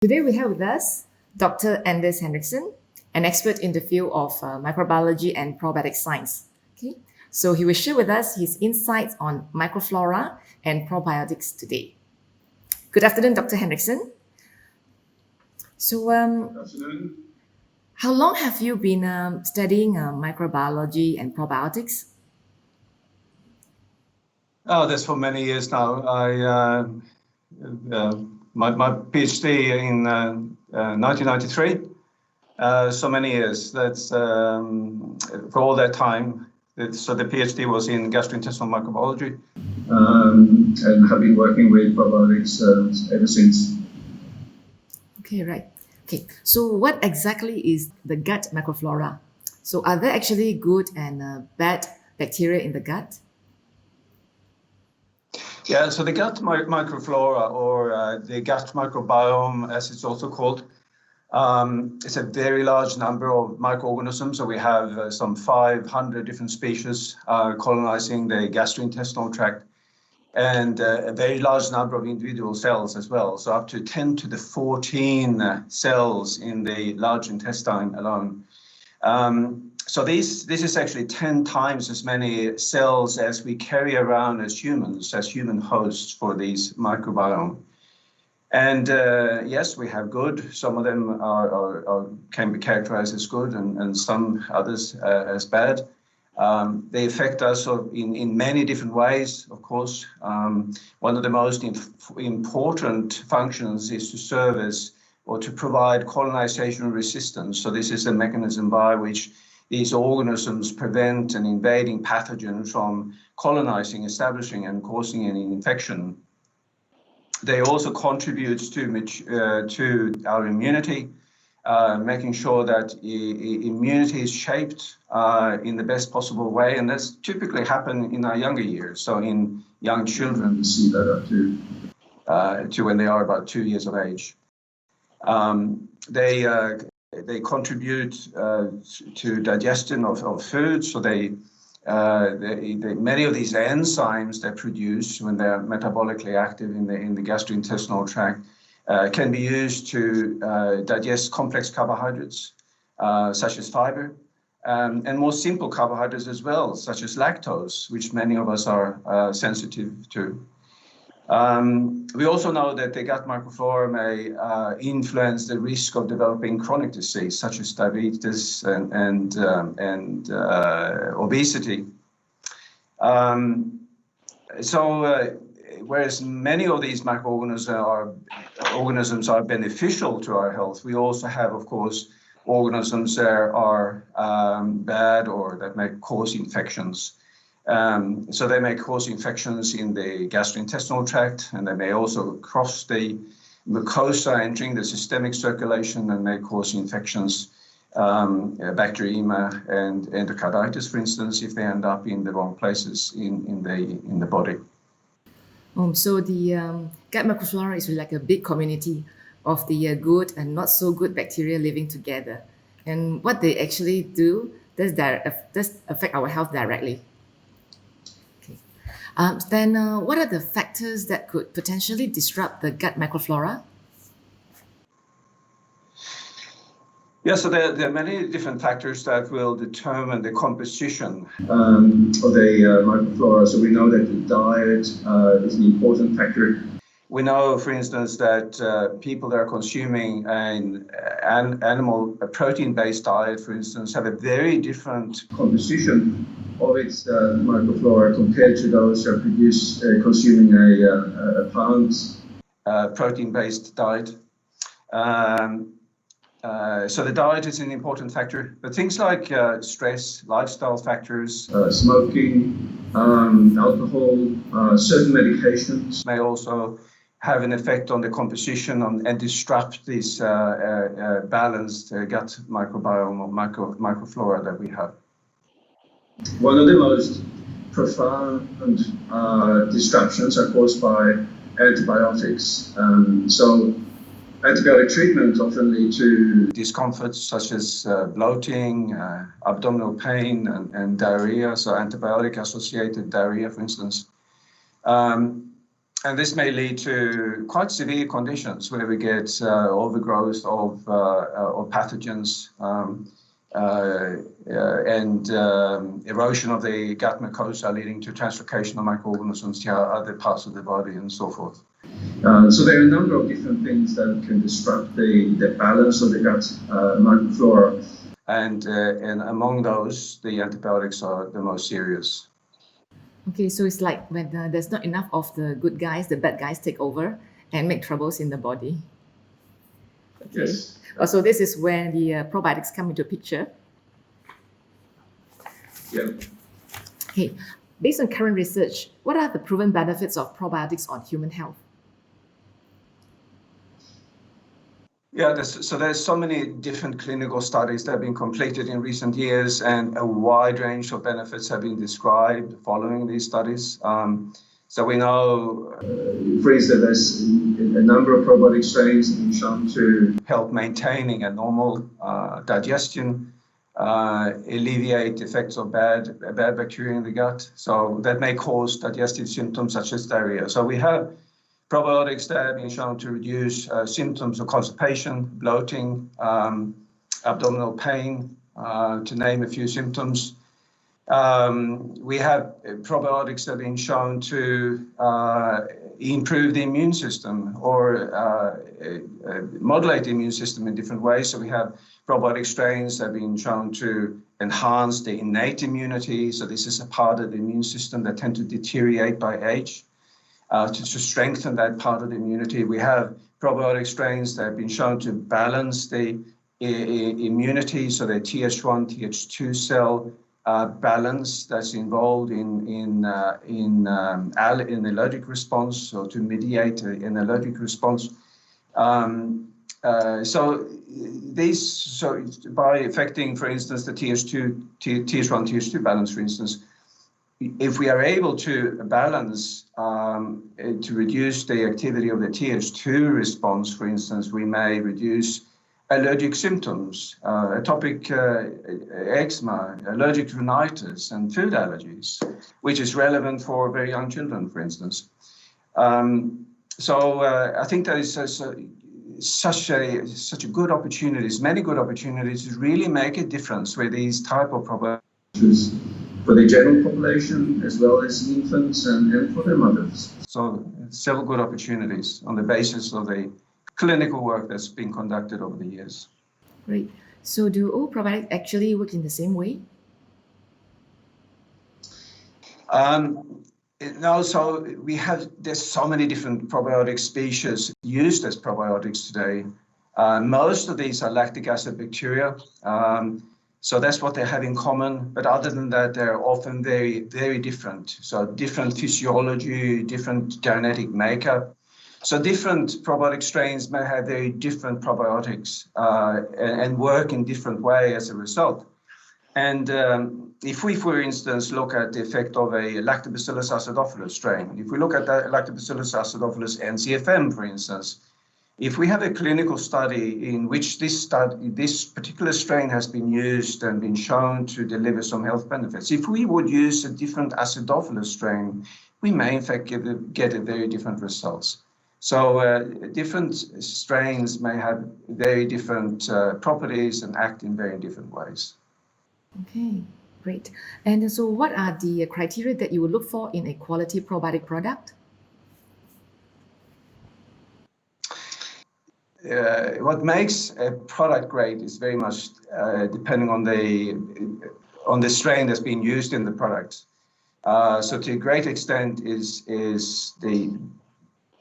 Today we have with us Dr. Anders Henriksen, an expert in the field of microbiology and probiotic science. Okay, so he will share with us his insights on microflora and probiotics today. Good afternoon, Dr. Henriksen. So, Afternoon. how long have you been studying microbiology and probiotics? Oh, that's for many years now. My PhD in 1993. So many years. That's for all that time. So the PhD was in gastrointestinal microbiology, and have been working with probiotics ever since. Okay, right. Okay, so what exactly is the gut microflora? So, are there actually good and bad bacteria in the gut? Yeah, so the gut microflora, or the gut microbiome, as it's also called, it's a very large number of microorganisms. So we have some 500 different species colonizing the gastrointestinal tract, and a very large number of individual cells as well. So up to 10 to the 14 cells in the large intestine alone. So this is actually 10 times as many cells as we carry around as humans, as human hosts for these microbiome. And yes, we have good. Some of them can be characterized as good, and some others as bad. They affect us in many different ways, of course. One of the most important functions is to serve as or to provide colonization resistance. So this is a mechanism by which these organisms prevent an invading pathogen from colonizing, establishing, and causing an infection. They also contribute to our immunity, making sure that immunity is shaped in the best possible way, and that's typically happen in our younger years. So in young children, we see that up to when they are about 2 years of age. They contribute to digestion of food, so many of these enzymes they produce when they're metabolically active in the gastrointestinal tract can be used to digest complex carbohydrates such as fiber, and more simple carbohydrates as well, such as lactose, which many of us are sensitive to. We also know that the gut microflora may influence the risk of developing chronic disease, such as diabetes and obesity. Whereas many of these microorganisms are beneficial to our health, we also have, of course, organisms that are bad or that may cause infections. So they may cause infections in the gastrointestinal tract, and they may also cross the mucosa, entering the systemic circulation, and may cause infections, bacteremia and endocarditis, for instance, if they end up in the wrong places in the body. So the gut microflora is like a big community of the good and not so good bacteria living together. And what they actually do does affect our health directly. Then what are the factors that could potentially disrupt the gut microflora? Yeah, so there are many different factors that will determine the composition of the microflora. So we know that the diet is an important factor. We know, for instance, that people that are consuming an animal protein-based diet, for instance, have a very different composition of its microflora compared to those who are consuming a plant protein-based diet. So the diet is an important factor, but things like stress, lifestyle factors, smoking, alcohol, certain medications may also have an effect on the composition and disrupt this balanced gut microbiome or microflora that we have. One of the most profound disruptions are caused by antibiotics. So antibiotic treatment often lead to discomforts such as bloating, abdominal pain, and diarrhea. So antibiotic-associated diarrhea, for instance. And this may lead to quite severe conditions where we get overgrowth of pathogens and erosion of the gut mucosa, leading to translocation of microorganisms to other parts of the body and so forth. So there are a number of different things that can disrupt the balance of the gut microflora. And among those, the antibiotics are the most serious. Okay, so it's like when there's not enough of the good guys, the bad guys take over and make troubles in the body. Okay. Yes. So this is where the probiotics come into picture. Yeah. Okay, based on current research, what are the proven benefits of probiotics on human health? Yeah, there's so many different clinical studies that have been completed in recent years, and a wide range of benefits have been described following these studies. So we know, for instance, there's a number of probiotic strains have been shown to help maintaining a normal digestion, alleviate effects of bad bacteria in the gut. So that may cause digestive symptoms such as diarrhea. So we have probiotics that have been shown to reduce symptoms of constipation, bloating, abdominal pain, to name a few symptoms. We have probiotics that have been shown to improve the immune system or modulate the immune system in different ways. So we have probiotic strains that have been shown to enhance the innate immunity. So this is a part of the immune system that tend to deteriorate by age. To strengthen that part of the immunity. We have probiotic strains that have been shown to balance the immunity, so the Th1, Th2 cell balance that's involved in allergic response, so to mediate an allergic response. So by affecting, for instance, the Th1, Th2 balance, for instance, if we are able to balance, to reduce the activity of the Th2 response, for instance, we may reduce allergic symptoms, atopic eczema, allergic rhinitis, and food allergies, which is relevant for very young children, for instance. So I think there is such a good opportunities, many good opportunities to really make a difference with these type of probiotics for the general population as well as infants and for their mothers. So several good opportunities on the basis of the clinical work that's been conducted over the years. Great. So do all probiotics actually work in the same way? No, so there's so many different probiotic species used as probiotics today. Most of these are lactic acid bacteria. So that's what they have in common. But other than that, they're often very, very different. So different physiology, different genetic makeup. So different probiotic strains may have very different probiotics and work in different way as a result. And if we, for instance, look at the effect of a Lactobacillus acidophilus strain, if we look at that Lactobacillus acidophilus NCFM, for instance, if we have a clinical study in which this particular strain has been used and been shown to deliver some health benefits, if we would use a different acidophilus strain, we may in fact get a very different results. So different strains may have very different properties and act in very different ways. Okay, great. And so what are the criteria that you would look for in a quality probiotic product? What makes a product great is very much depending on the strain that's being used in the product. So to a great extent is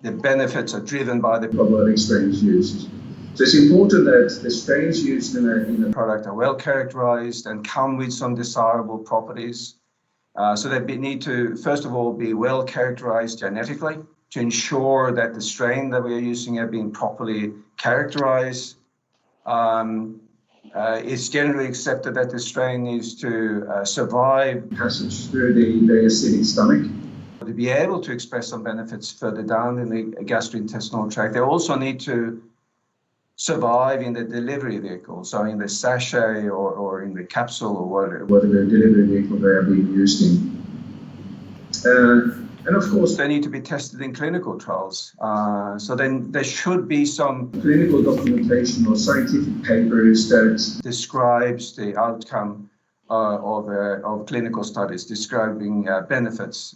the benefits are driven by the probiotic strains used. So it's important that the strains used in the product are well characterized and come with some desirable properties. So they need to, first of all, be well characterized genetically to ensure that the strain that we are using have been properly characterized. It's generally accepted that the strain needs to survive passage through the acidic stomach. To be able to express some benefits further down in the gastrointestinal tract, they also need to survive in the delivery vehicle, so in the sachet or in the capsule or whatever delivery vehicle they are being used in. And of course, they need to be tested in clinical trials. So then there should be some clinical documentation or scientific papers that describes the outcome of clinical studies, describing benefits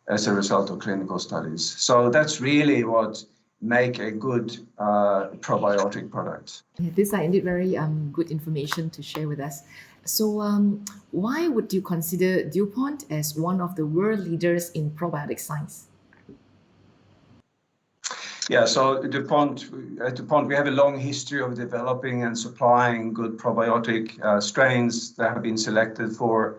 as a result of clinical studies. So that's really what make a good probiotic product. Yeah, these are indeed very good information to share with us. So, why would you consider DuPont as one of the world leaders in probiotic science? Yeah, so at DuPont, we have a long history of developing and supplying good probiotic strains that have been selected for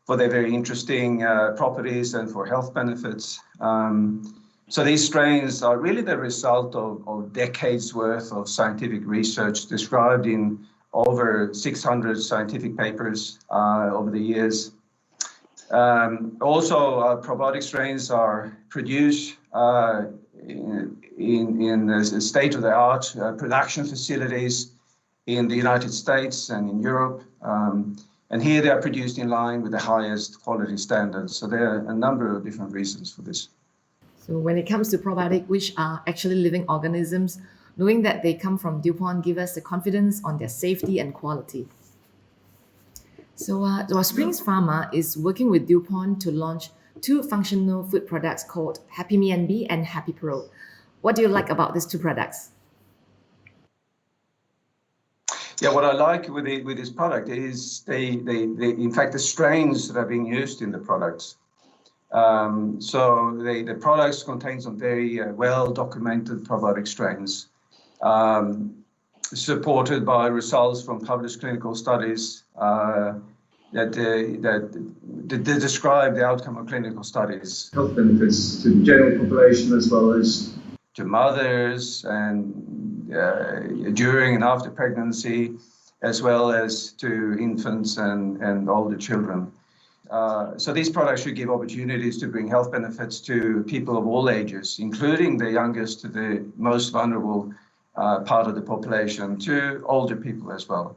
their very interesting properties and for health benefits. So these strains are really the result of decades worth of scientific research described in over 600 scientific papers over the years. Also, probiotic strains are produced in state-of-the-art production facilities in the United States and in Europe. And here they are produced in line with the highest quality standards. So there are a number of different reasons for this. So, when it comes to probiotic, which are actually living organisms, knowing that they come from DuPont give us the confidence on their safety and quality. So, Springs Pharma is working with DuPont to launch 2 functional food products called Happy Me and B and Happy Pro. What do you like about these 2 products? Yeah, what I like with this product is in fact the strains that are being used in the products. So the products contain some very well documented probiotic strains, supported by results from published clinical studies that describe the outcome of clinical studies. Health benefits to the general population as well as to mothers and during and after pregnancy, as well as to infants and older children. So these products should give opportunities to bring health benefits to people of all ages, including the youngest to the most vulnerable part of the population, to older people as well.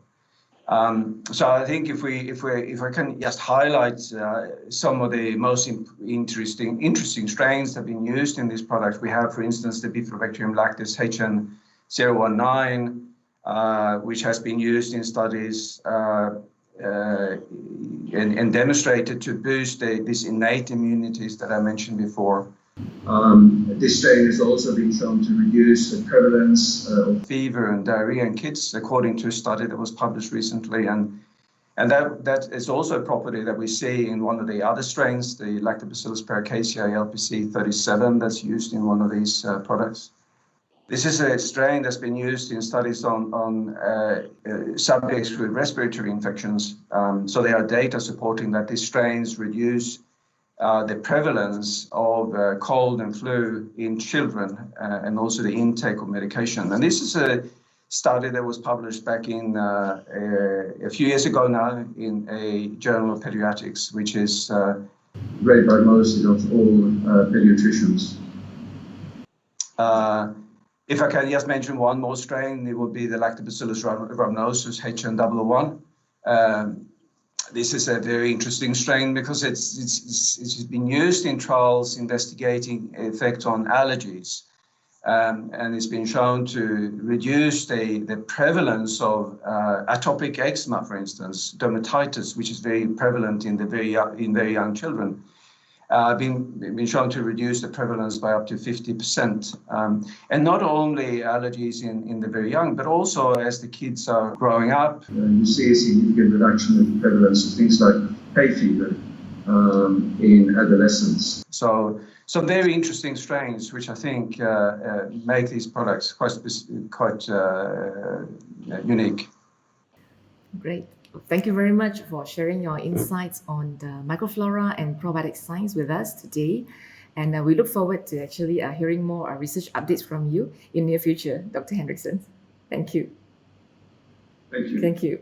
So I think if I can just highlight some of the most interesting strains that have been used in this product, we have, for instance, the Bifidobacterium lactis HN019, which has been used in studies and demonstrated to boost these innate immunities that I mentioned before. This strain has also been shown to reduce the prevalence of fever and diarrhea in kids, according to a study that was published recently. And that is also a property that we see in one of the other strains, the Lactobacillus paracasei LPC 37, that's used in one of these products. This is a strain that's been used in studies on subjects with respiratory infections. So there are data supporting that these strains reduce the prevalence of cold and flu in children and also the intake of medication. And this is a study that was published back in a few years ago now in a journal of pediatrics, which is read by most of all pediatricians. If I can just mention one more strain, it would be the Lactobacillus rhamnosus HN001. This is a very interesting strain because it's been used in trials investigating effect on allergies. And it's been shown to reduce the prevalence of atopic eczema, for instance, dermatitis, which is very prevalent in very young children. Been shown to reduce the prevalence by up to 50%. And not only allergies in the very young, but also as the kids are growing up. You see a significant reduction in the prevalence of things like hay fever in adolescents. So some very interesting strains, which I think make these products quite unique. Great. Thank you very much for sharing your insights on the microflora and probiotic science with us today. And we look forward to actually hearing more research updates from you in near future, Dr. Hendrickson. Thank you. Thank you. Thank you.